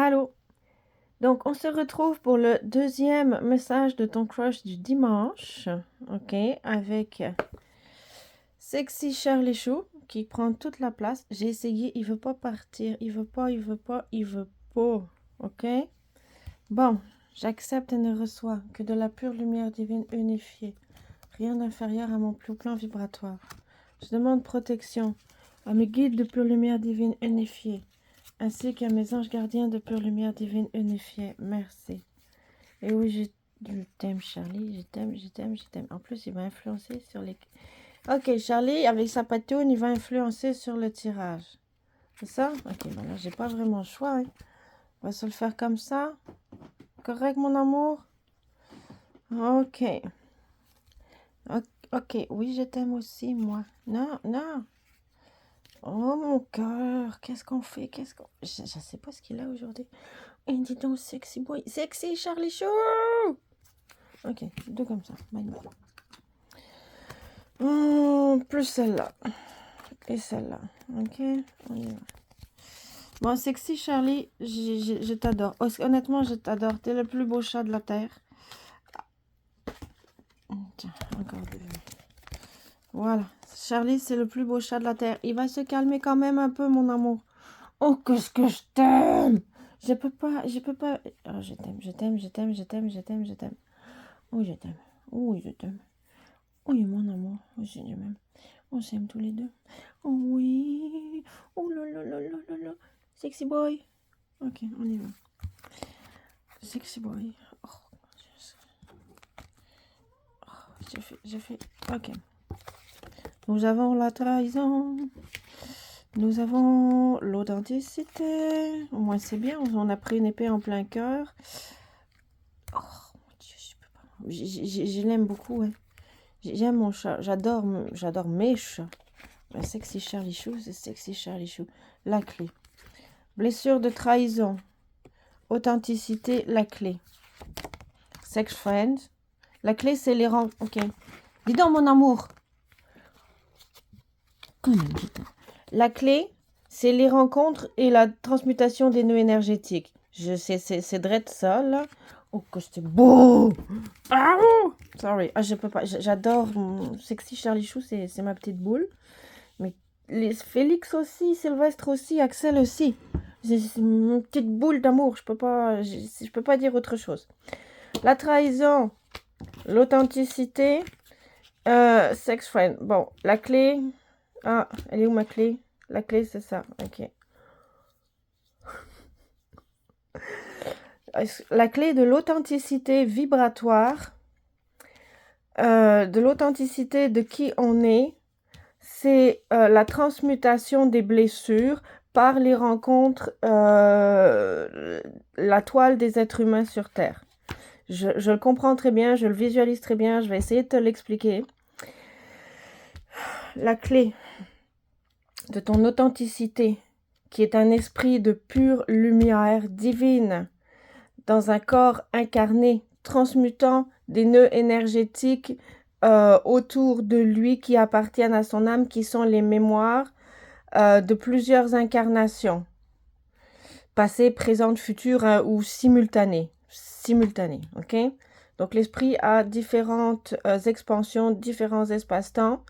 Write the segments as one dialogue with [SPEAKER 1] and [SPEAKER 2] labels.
[SPEAKER 1] Allô? Donc, on se retrouve pour le deuxième message de ton crush du dimanche, ok, avec Sexy Charlie Chou qui prend toute la place. J'ai essayé, il veut pas partir, il veut pas, ok? Bon, j'accepte et ne reçois que de la pure lumière divine unifiée, rien d'inférieur à mon plus plan vibratoire. Je demande protection à mes guides de pure lumière divine unifiée, ainsi qu'à mes anges gardiens de pure lumière divine unifiée. Merci. Et oui, je t'aime, Charlie. Je t'aime. En plus, il va influencer sur les... Ok, Charlie, avec sa patoune, il va influencer sur le tirage. C'est ça? Ok, bon là, j'ai pas vraiment le choix. Hein. On va se le faire comme ça. Correct, mon amour? Ok. Ok, oui, je t'aime aussi, moi. Non, non. Oh, mon cœur. Qu'est-ce qu'on fait? Je sais pas ce qu'il a aujourd'hui. Et dis donc, sexy boy. Sexy Charlie Chou! Ok, deux comme ça. Bye bye. Plus celle-là. Et celle-là. Ok, on y va. Bon, sexy Charlie, je t'adore. Honnêtement, je t'adore. T'es le plus beau chat de la terre. Tiens, encore deux. Voilà. Charlie, c'est le plus beau chat de la terre. Il va se calmer quand même un peu, mon amour. Oh, qu'est-ce que je t'aime! Je peux pas. Oh, je t'aime. Oui, je t'aime. Oui, je t'aime. Oui, mon amour. Je t'aime. On s'aime tous les deux. Oh oui. Oh là là là là là là. Sexy boy. Ok, on y va. Sexy boy. Oh, j'ai fait. Ok. Nous avons la trahison. Nous avons l'authenticité. Au moins, c'est bien. On a pris une épée en plein cœur. Oh, mon Dieu, je peux pas. Je l'aime beaucoup, ouais. J'aime mon chat. J'adore mes chats. Sexy Charlie Chou, c'est Sexy Charlie Chou. La clé. Blessure de trahison. Authenticité, la clé. Sex friend. La clé, c'est les rangs. Ok. Dis donc, mon amour. La clé, c'est les rencontres et la transmutation des nœuds énergétiques. Je sais, c'est drôle ça, là. Oh, que c'est beau. Ah, sorry. Ah, je peux pas. J'adore. Sexy Charlie Chou, c'est ma petite boule. Mais les Félix aussi, Sylvestre aussi, Axel aussi. C'est une petite boule d'amour. Je peux pas dire autre chose. La trahison, l'authenticité, sex friend. Bon, la clé. Ah, elle est où ma clé? La clé, c'est ça. Ok. La clé de l'authenticité vibratoire, de l'authenticité de qui on est, c'est la transmutation des blessures par les rencontres, la toile des êtres humains sur Terre. Je le comprends très bien, je le visualise très bien, je vais essayer de te l'expliquer. La clé de ton authenticité, qui est un esprit de pure lumière divine, dans un corps incarné, transmutant des nœuds énergétiques autour de lui qui appartiennent à son âme, qui sont les mémoires de plusieurs incarnations, passées, présentes, futures ou simultanées, ok? Donc l'esprit a différentes expansions, différents espaces-temps.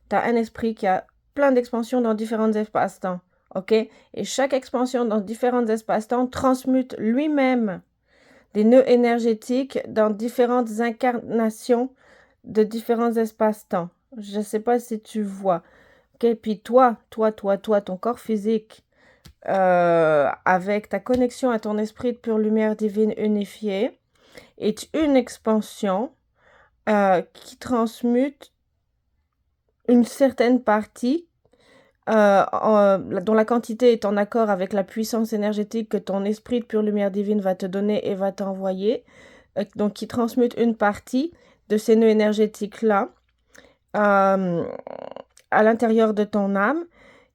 [SPEAKER 1] Tu as un esprit qui a plein d'expansions dans différents espaces-temps, ok? Et chaque expansion dans différents espaces-temps transmute lui-même des nœuds énergétiques dans différentes incarnations de différents espaces-temps. Je ne sais pas si tu vois. Okay? Puis toi, ton corps physique, avec ta connexion à ton esprit de pure lumière divine unifiée, est une expansion qui transmute une certaine partie dont la quantité est en accord avec la puissance énergétique que ton esprit de pure lumière divine va te donner et va t'envoyer, donc qui transmute une partie de ces nœuds énergétiques-là à l'intérieur de ton âme,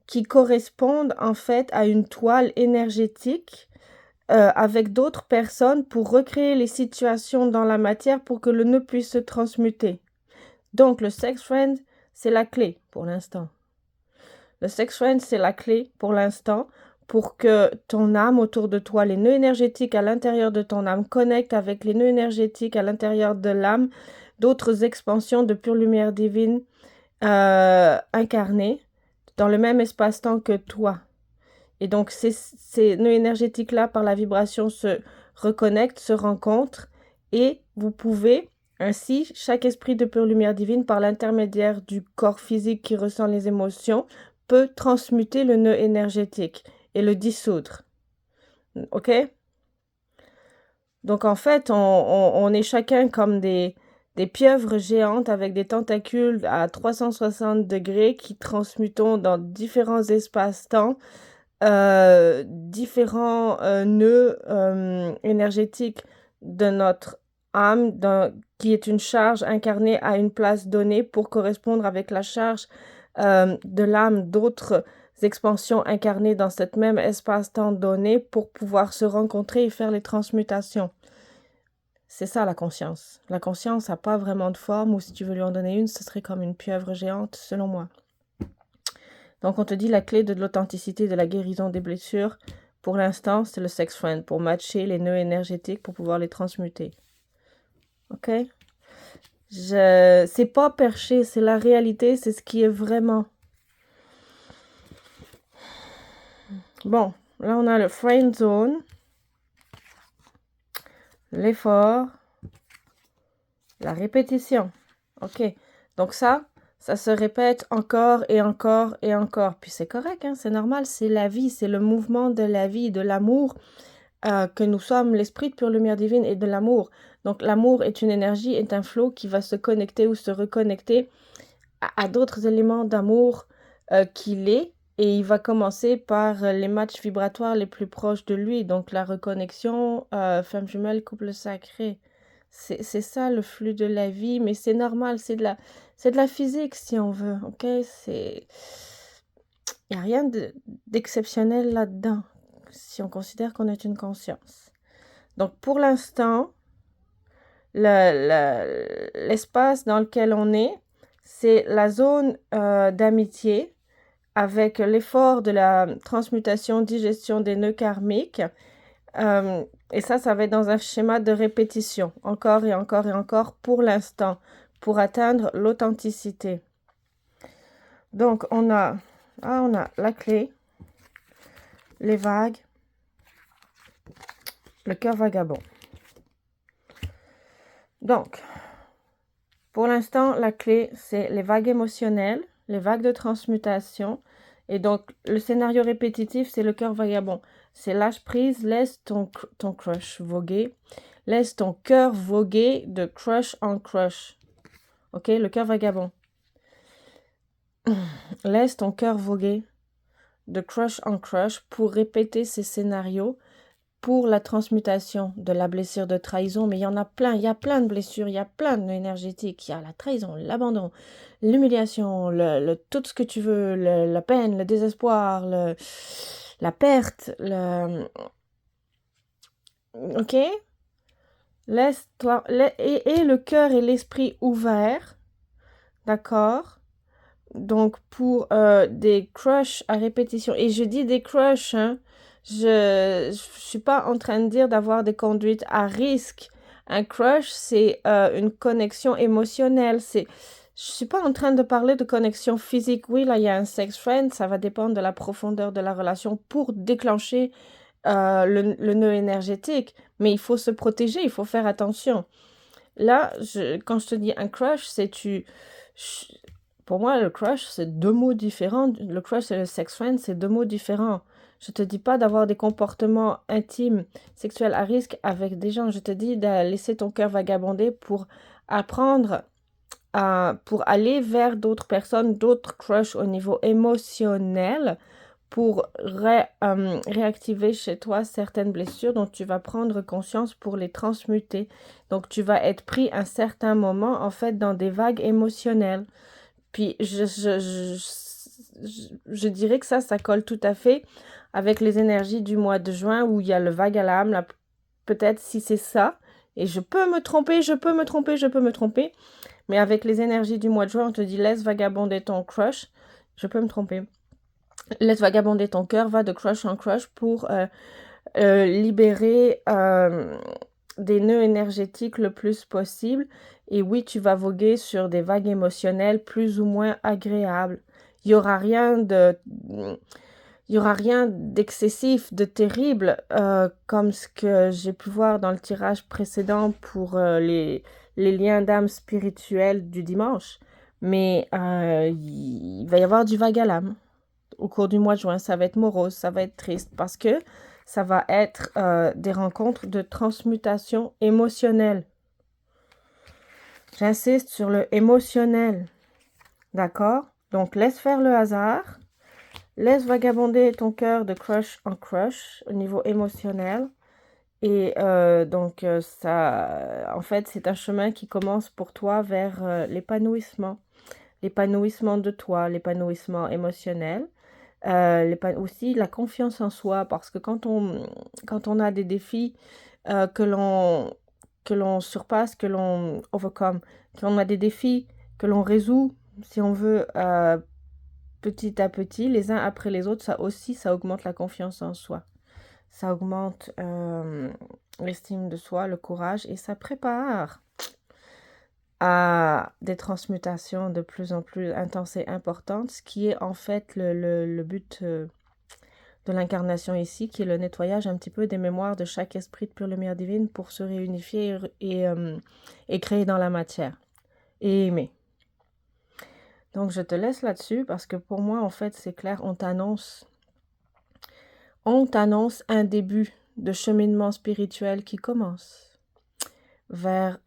[SPEAKER 1] qui correspondent en fait à une toile énergétique avec d'autres personnes pour recréer les situations dans la matière pour que le nœud puisse se transmuter. Donc le sex friend, c'est la clé pour l'instant. Le sex friend, c'est la clé pour l'instant pour que ton âme autour de toi, les nœuds énergétiques à l'intérieur de ton âme, connectent avec les nœuds énergétiques à l'intérieur de l'âme, d'autres expansions de pure lumière divine incarnées dans le même espace-temps que toi. Et donc, ces nœuds énergétiques-là, par la vibration, se reconnectent, se rencontrent, et vous pouvez ainsi, chaque esprit de pure lumière divine, par l'intermédiaire du corps physique qui ressent les émotions, peut transmuter le nœud énergétique et le dissoudre. OK? Donc, en fait, on est chacun comme des pieuvres géantes avec des tentacules à 360 degrés qui transmutons dans différents espaces-temps, différents nœuds énergétiques de notre âme, qui est une charge incarnée à une place donnée pour correspondre avec la charge de l'âme d'autres expansions incarnées dans cet même espace-temps donné pour pouvoir se rencontrer et faire les transmutations. C'est ça la conscience. La conscience n'a pas vraiment de forme, ou si tu veux lui en donner une, ce serait comme une pieuvre géante, selon moi. Donc on te dit la clé de l'authenticité de la guérison des blessures, pour l'instant, c'est le sex friend, pour matcher les nœuds énergétiques, pour pouvoir les transmuter. OK? C'est pas perché, c'est la réalité, c'est ce qui est vraiment. Bon, là on a le friend zone, l'effort, la répétition. OK, donc ça se répète encore et encore et encore. Puis c'est correct, hein, c'est normal, c'est la vie, c'est le mouvement de la vie, de l'amour, que nous sommes l'esprit de pure lumière divine et de l'amour. Donc l'amour est une énergie, est un flot qui va se connecter ou se reconnecter à d'autres éléments d'amour qu'il est. Et il va commencer par les matchs vibratoires les plus proches de lui. Donc la reconnexion, femme jumelle, couple sacré. C'est ça le flux de la vie, mais c'est normal, c'est de la physique si on veut, ok? Il n'y a rien d'exceptionnel là-dedans, si on considère qu'on est une conscience. Donc pour l'instant, l'espace dans lequel on est, c'est la zone d'amitié, avec l'effort de la transmutation, digestion des nœuds karmiques. Et ça va être dans un schéma de répétition, encore et encore et encore pour l'instant, pour atteindre l'authenticité. Donc, on a la clé, les vagues, le cœur vagabond. Donc, pour l'instant, la clé, c'est les vagues émotionnelles, les vagues de transmutation. Et donc, le scénario répétitif, c'est le cœur vagabond. C'est lâche prise, laisse ton crush voguer. Laisse ton cœur voguer de crush en crush. Ok, le cœur vagabond. Laisse ton cœur voguer de crush en crush pour répéter ces scénarios pour la transmutation de la blessure de trahison. Mais il y en a plein, il y a plein de blessures, il y a plein de nœuds énergétiques. Il y a la trahison, l'abandon, l'humiliation, tout ce que tu veux, la peine, le désespoir, la perte, ok? Laisse-toi, et le cœur et l'esprit ouverts, d'accord? Donc, pour des crushs à répétition, et je dis des crushs, hein, je suis pas en train de dire d'avoir des conduites à risque. Un crush, c'est une connexion émotionnelle. Je suis pas en train de parler de connexion physique. Oui, là, il y a un sex friend, ça va dépendre de la profondeur de la relation pour déclencher le nœud énergétique. Mais il faut se protéger, il faut faire attention. Là, quand je te dis un crush, pour moi, le crush, c'est deux mots différents. Le crush et le sex friend, c'est deux mots différents. Je te dis pas d'avoir des comportements intimes, sexuels à risque avec des gens. Je te dis de laisser ton cœur vagabonder pour apprendre pour aller vers d'autres personnes, d'autres crushs au niveau émotionnel, pour réactiver chez toi certaines blessures dont tu vas prendre conscience pour les transmuter. Donc, tu vas être pris à un certain moment, en fait, dans des vagues émotionnelles. Puis, je dirais que ça colle tout à fait avec les énergies du mois de juin où il y a le vague à l'âme, là, peut-être si c'est ça. Et je peux me tromper, mais avec les énergies du mois de juin, on te dit laisse vagabonder ton crush. Je peux me tromper. Laisse vagabonder ton cœur, va de crush en crush pour libérer des nœuds énergétiques le plus possible. Et oui, tu vas voguer sur des vagues émotionnelles plus ou moins agréables. Il y aura rien d'excessif, de terrible, comme ce que j'ai pu voir dans le tirage précédent pour les liens d'âme spirituels du dimanche. Mais il va y avoir du vague à l'âme au cours du mois de juin. Ça va être morose, ça va être triste parce que ça va être des rencontres de transmutation émotionnelle. J'insiste sur le émotionnel. D'accord? Donc, laisse faire le hasard. Laisse vagabonder ton cœur de crush en crush au niveau émotionnel. Et donc, en fait, c'est un chemin qui commence pour toi vers l'épanouissement. L'épanouissement de toi, l'épanouissement émotionnel. Aussi la confiance en soi, parce que quand on a des défis que l'on surpasse, que l'on overcome, quand on a des défis que l'on résout, si on veut, petit à petit, les uns après les autres, ça aussi, ça augmente la confiance en soi. Ça augmente l'estime de soi, le courage, et ça prépare à des transmutations de plus en plus intenses et importantes, ce qui est en fait le but de l'incarnation ici, qui est le nettoyage un petit peu des mémoires de chaque esprit de pure lumière divine pour se réunifier et créer dans la matière et aimer. Donc je te laisse là-dessus parce que pour moi, en fait, c'est clair, on t'annonce un début de cheminement spirituel qui commence vers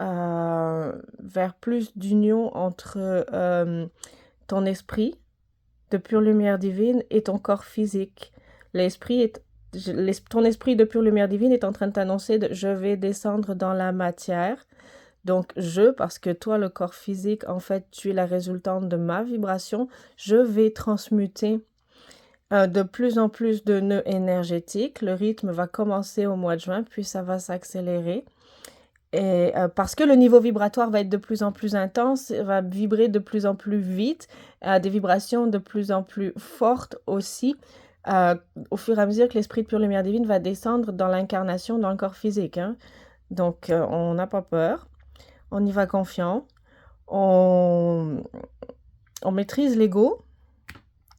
[SPEAKER 1] plus d'union entre ton esprit de pure lumière divine et ton corps physique. Ton esprit de pure lumière divine est en train de t'annoncer je vais descendre dans la matière. Donc, parce que toi, le corps physique, en fait, tu es la résultante de ma vibration, je vais transmuter de plus en plus de nœuds énergétiques. Le rythme va commencer au mois de juin, puis ça va s'accélérer. Et parce que le niveau vibratoire va être de plus en plus intense, va vibrer de plus en plus vite, des vibrations de plus en plus fortes aussi, au fur et à mesure que l'esprit de pure lumière divine va descendre dans l'incarnation, dans le corps physique. Hein. Donc, on n'a pas peur, on y va confiant, on maîtrise l'ego,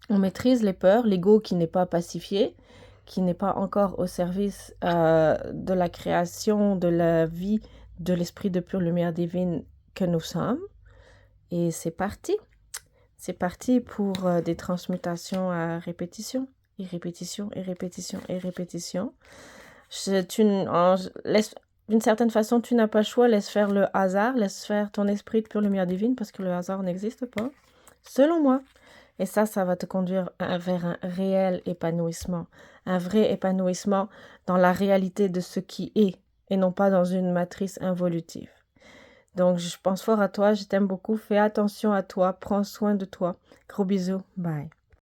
[SPEAKER 1] on maîtrise les peurs, l'ego qui n'est pas pacifié, qui n'est pas encore au service de la création, de la vie, de l'esprit de pure lumière divine que nous sommes. Et c'est parti. C'est parti pour des transmutations à répétition, et répétition, et répétition, et répétition. D'une certaine façon, tu n'as pas le choix. Laisse faire le hasard, laisse faire ton esprit de pure lumière divine parce que le hasard n'existe pas, selon moi. Et ça va te conduire vers un réel épanouissement, un vrai épanouissement dans la réalité de ce qui est et non pas dans une matrice involutive. Donc, je pense fort à toi, je t'aime beaucoup, fais attention à toi, prends soin de toi. Gros bisous, bye.